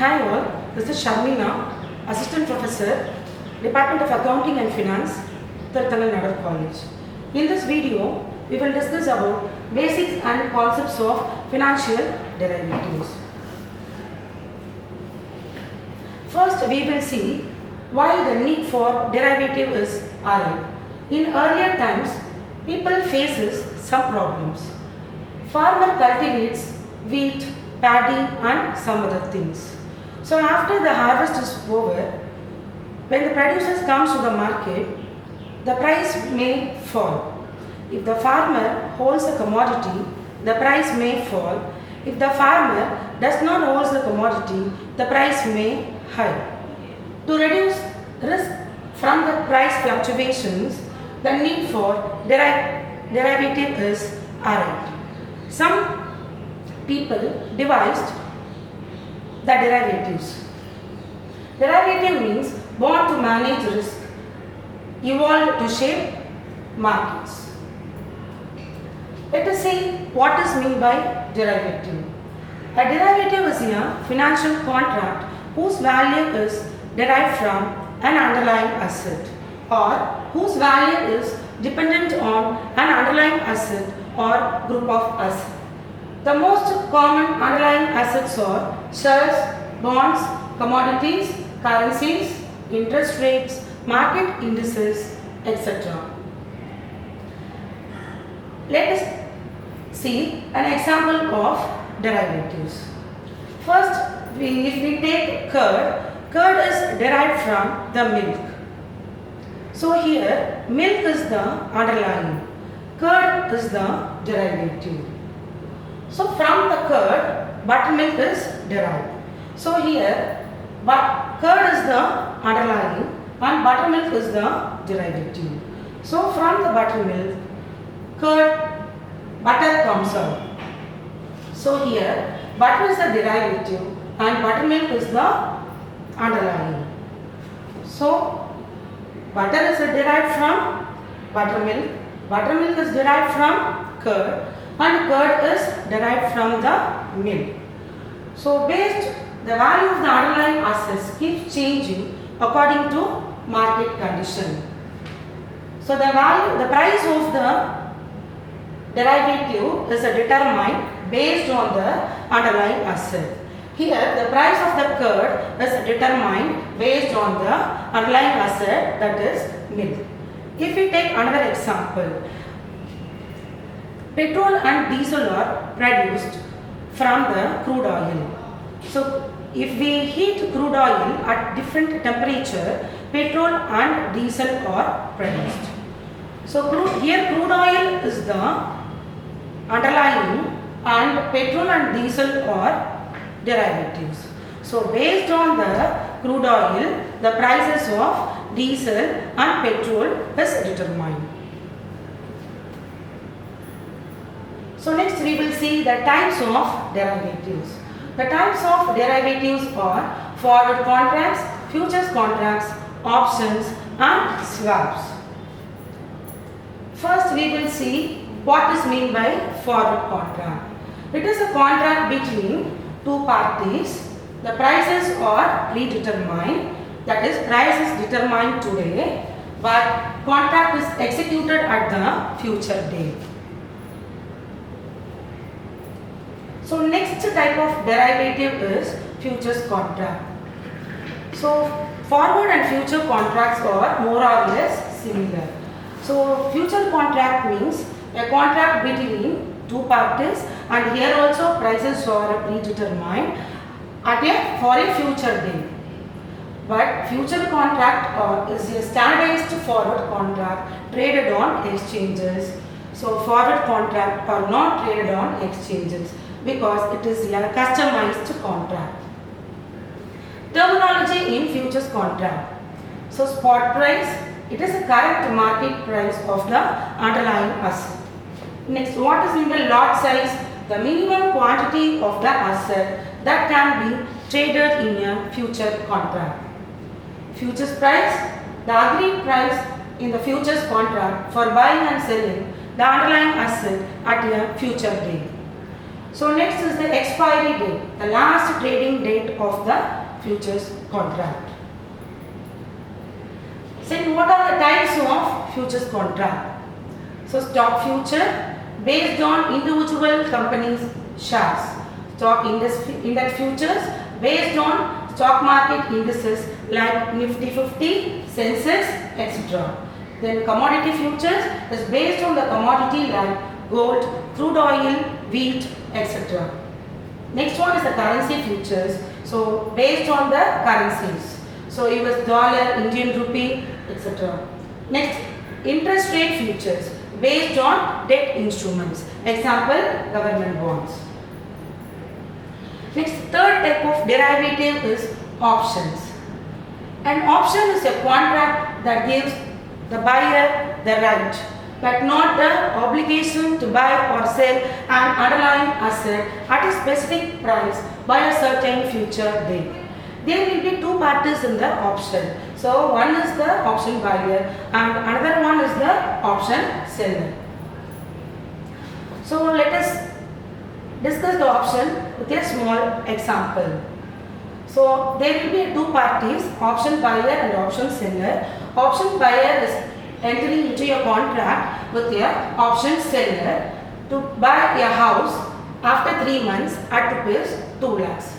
Hi all, this is Sharmina, Assistant Professor, Department of Accounting and Finance, Tamil Nadu College. In this video, we will discuss about basics and concepts of financial derivatives. First, we will see why the need for derivative is arise. In earlier times, people faces some problems. Farmer cultivates wheat, paddy and some other things. So after the harvest is over, when the producers comes to the market, the price may fall. If the farmer holds a commodity, the price may fall. If the farmer does not hold the commodity, the price may high. To reduce risk from the price fluctuations, the need for derivative is arise. Some people devised the derivatives. Derivative means born to manage risk, evolved to shape markets. Let us see what is meant by derivative. A derivative is a financial contract whose value is derived from an underlying asset or whose value is dependent on an underlying asset or group of assets. The most common underlying assets are shares, bonds, commodities, currencies, interest rates, market indices, etc. Let us see an example of derivatives. First, if we take curd, curd is derived from the milk. So here, milk is the underlying, curd is the derivative. So from the curd, buttermilk is derived. So here, curd is the underlying and buttermilk is the derivative. So from the buttermilk, butter comes out. So here, butter is the derivative and buttermilk is the underlying. So butter is derived from buttermilk is derived from curd, and curd is derived from the milk. So based the value of the underlying assets keeps changing according to market condition. So the price of the derivative is determined based on the underlying asset. Here the price of the curd is determined based on the underlying asset, that is milk. If we take another example, petrol and diesel are produced from the crude oil. So if we heat crude oil at different temperature, petrol and diesel are produced. So here crude oil is the underlying and petrol and diesel are derivatives. So based on the crude oil, the prices of diesel and petrol is determined. So next we will see the types of derivatives. The types of derivatives are forward contracts, futures contracts, options and swaps. First we will see what is meant by forward contract. It is a contract between two parties. The prices are predetermined, that is price is determined today but contract is executed at the future date. So next type of derivative is futures contract. So forward and future contracts are more or less similar. So future contract means a contract between two parties, and here also prices are predetermined for a future date. But future contract is a standardized forward contract traded on exchanges. So forward contract are not traded on exchanges because it is a customized contract. Terminology in futures contract. So spot price, it is the current market price of the underlying asset. Next, what is in the lot size? The minimum quantity of the asset that can be traded in a future contract. Futures price, the agreed price in the futures contract for buying and selling the underlying asset at a future date. So next is the expiry date, the last trading date of the futures contract. So what are the types of futures contract? So stock future based on individual companies' shares. Stock index futures based on stock market indices like Nifty 50, Sensex, etc. Then commodity futures is based on the commodity like gold, crude oil, wheat, etc. Next one is the currency futures. So based on the currencies. So US dollar, Indian rupee, etc. Next, interest rate futures based on debt instruments. Example, government bonds. Next, third type of derivative is options. An option is a contract that gives the buyer the right but not the obligation to buy or sell an underlying asset at a specific price by a certain future date. There will be two parties in the option. So one is the option buyer and another one is the option seller. So let us discuss the option with a small example. So there will be two parties, option buyer and option seller. Option buyer is entering into a contract with a option seller to buy a house after 3 months at rupees 2 lakhs.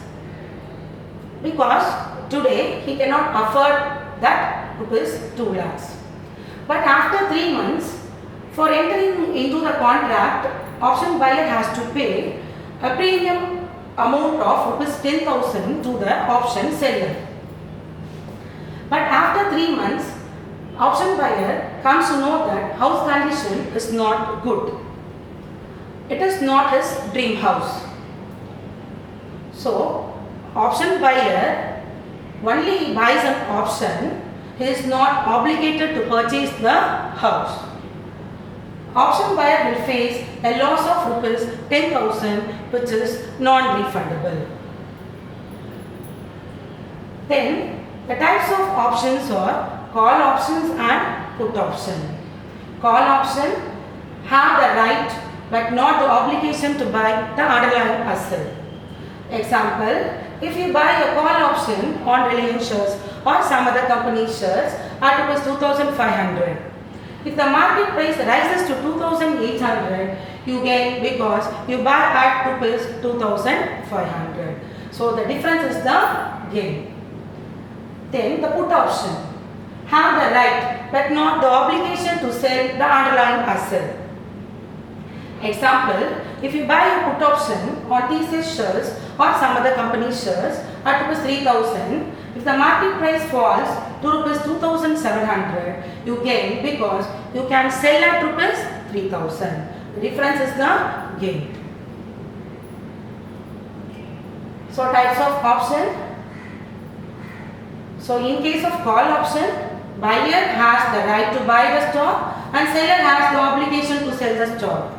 Because today he cannot afford that rupees 2 lakhs. But after 3 months, for entering into the contract, option buyer has to pay a premium amount of rupees 10,000 to the option seller. But after 3 months, option buyer comes to know that house condition is not good. It is not his dream house. So, option buyer only buys an option, he is not obligated to purchase the house. Option buyer will face a loss of rupees 10,000 which is non-refundable. Then the types of options are call options and put option. Call option have the right but not the obligation to buy the underlying asset. Example, if you buy a call option on Reliance shares or some other company shares at rupees 2,500. If the market price rises to 2,800, you gain because you buy at rupees 2,500. So the difference is the gain. Then the put option have the right but not the obligation to sell the underlying asset. Example, if you buy a put option on TCS shares or some other company shares at rupees 3,000, if the market price falls to rupees 2,700, you gain because you can sell at rupees 3,000. The difference is the gain. So types of option. So in case of call option, buyer has the right to buy the stock and seller has the obligation to sell the stock.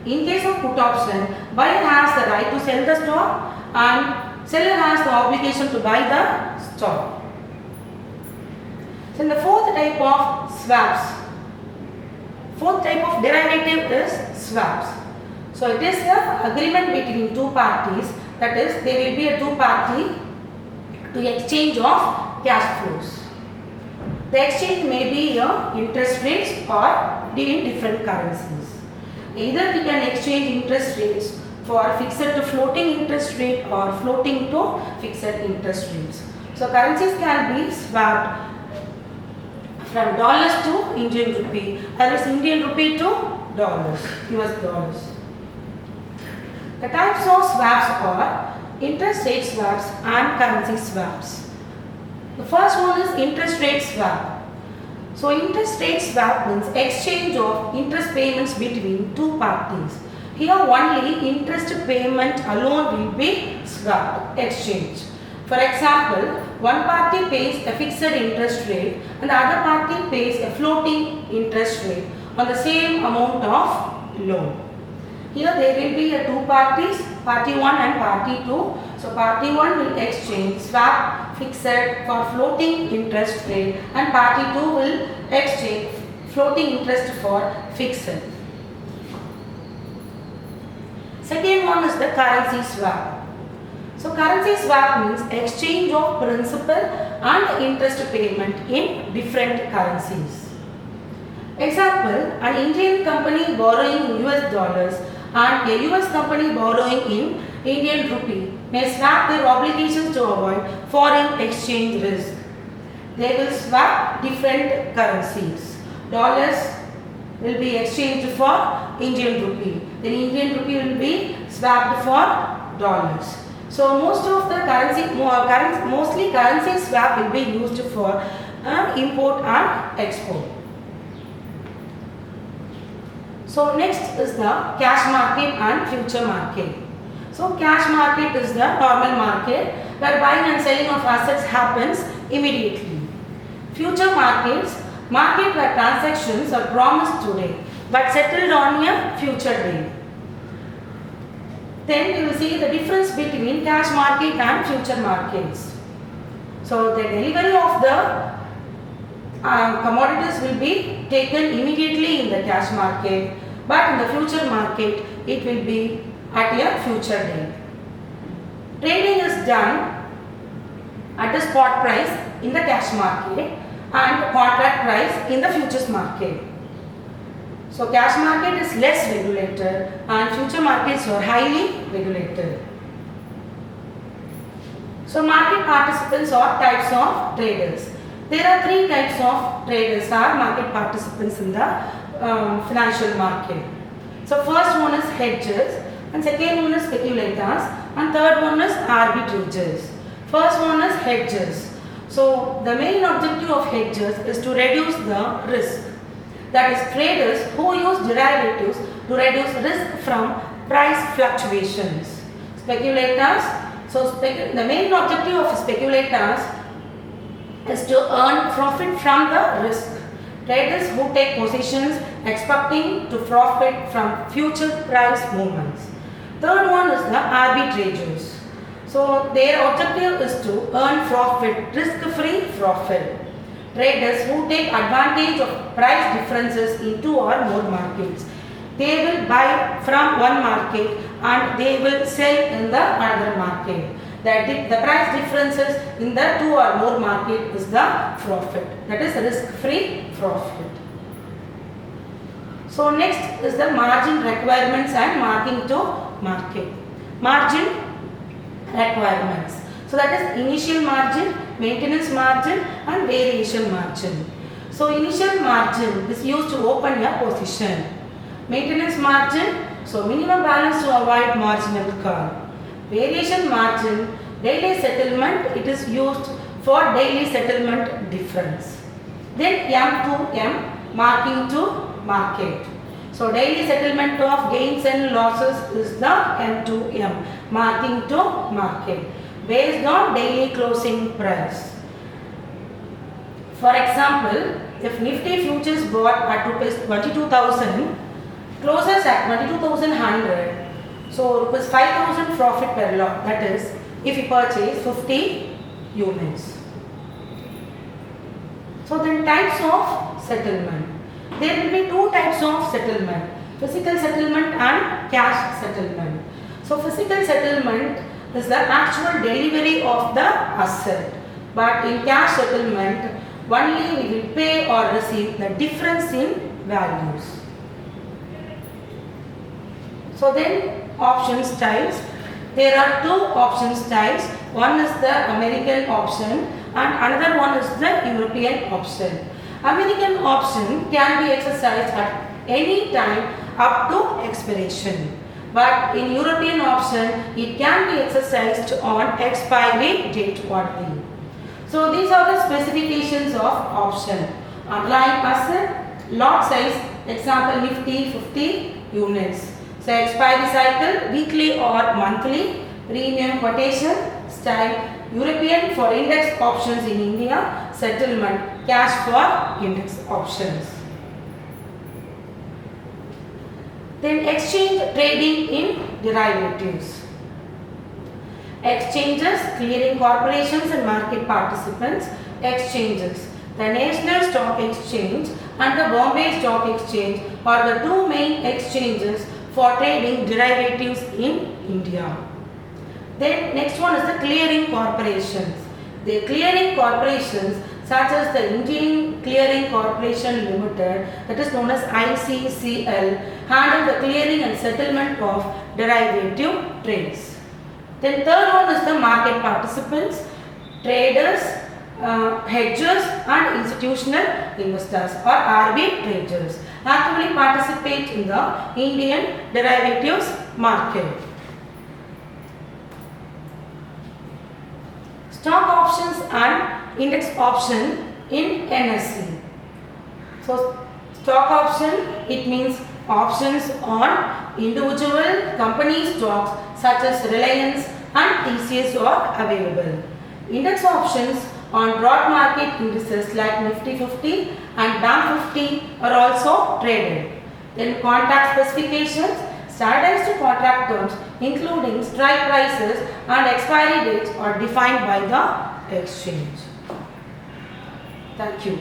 In case of put option, buyer has the right to sell the stock and seller has the obligation to buy the stock. So the fourth type of swaps. Fourth type of derivative is swaps. So it is an agreement between two parties, that is there will be a two-party to exchange of cash flows. The exchange may be interest rates or in different currencies. Either we can exchange interest rates for fixed to floating interest rate or floating to fixed interest rates. So currencies can be swapped from dollars to Indian rupee, that is Indian rupee to dollars, US dollars. The types of swaps are interest rate swaps and currency swaps. The first one is interest rate swap. So interest rate swap means exchange of interest payments between two parties. Here only interest payment alone will be swapped, exchanged. For example, one party pays a fixed interest rate and the other party pays a floating interest rate on the same amount of loan. Here there will be two parties, party 1 and party 2. So party 1 will exchange swap fixed for floating interest rate and party 2 will exchange floating interest for fixed. Second one is the currency swap. So currency swap means exchange of principal and interest payment in different currencies. Example, an Indian company borrowing US dollars and a US company borrowing in Indian rupee may swap their obligations to avoid foreign exchange risk. They will swap different currencies. Dollars will be exchanged for Indian rupee. Then Indian rupee will be swapped for dollars. So most of the mostly currency swap will be used for import and export. So next is the cash market and future market. So cash market is the normal market where buying and selling of assets happens immediately. Future markets, market where transactions are promised today but settled on a future day. Then you will see the difference between cash market and future markets. So the delivery of the commodities will be taken immediately in the cash market, but in the future market it will be at a future date. Trading is done at the spot price in the cash market and contract price in the futures market. So cash market is less regulated and future markets are highly regulated. So market participants are types of traders. There are three types of traders or market participants in the financial market. So first one is hedgers, and second one is speculators, and third one is arbitrageurs. First one is hedgers. So the main objective of hedgers is to reduce the risk. That is traders who use derivatives to reduce risk from price fluctuations. Speculators, the main objective of speculators is to earn profit from the risk. Traders who take positions expecting to profit from future price movements. Third one is the arbitrageurs. So their objective is to earn profit, risk-free profit. Traders who take advantage of price differences in two or more markets. They will buy from one market and they will sell in the another market. The price differences in the two or more market is the profit. That is risk-free profit. So next is the margin requirements and marking to market. Margin requirements. So that is initial margin, maintenance margin and variation margin. So initial margin is used to open a position. Maintenance margin, so minimum balance to avoid marginal call. Variation margin, daily settlement, it is used for daily settlement difference. Then M to M, marking to market. So daily settlement of gains and losses is the M to M, marking to market, based on daily closing price. For example, if Nifty futures bought at rupees 22,000, closes at 22,100, so rupees 5,000 profit per lot, that is if you purchase 50 units. So then types of settlement. There will be two types of settlement, physical settlement and cash settlement. So physical settlement is the actual delivery of the asset, but in cash settlement only we will pay or receive the difference in values. So then option styles. There are two option styles. One is the American option and another one is the European option. American option can be exercised at any time up to expiration. But in European option, it can be exercised on expiry date only. So these are the specifications of option. Underlying asset, lot size, example Nifty 50 units. So expiry cycle, weekly or monthly, premium quotation, style, European for index options in India, settlement, cash for index options. Then exchange trading in derivatives. Exchanges, clearing corporations and market participants. Exchanges. The National Stock Exchange and the Bombay Stock Exchange are the two main exchanges for trading derivatives in India. Then next one is the clearing corporations. The clearing corporations such as the Indian Clearing Corporation Limited, that is known as ICCL, handle the clearing and settlement of derivative trades. Then third one is the market participants, traders, hedgers and institutional investors or arbitrators actively participate in the Indian derivatives market. Stock options and index option in NSE. So stock option, it means options on individual company stocks such as Reliance and TCS are available. Index options on broad market indices like Nifty 50 and Bank 50 are also traded. Then contract specifications, standardized contract terms including strike prices and expiry dates are defined by the exchange. Thank you.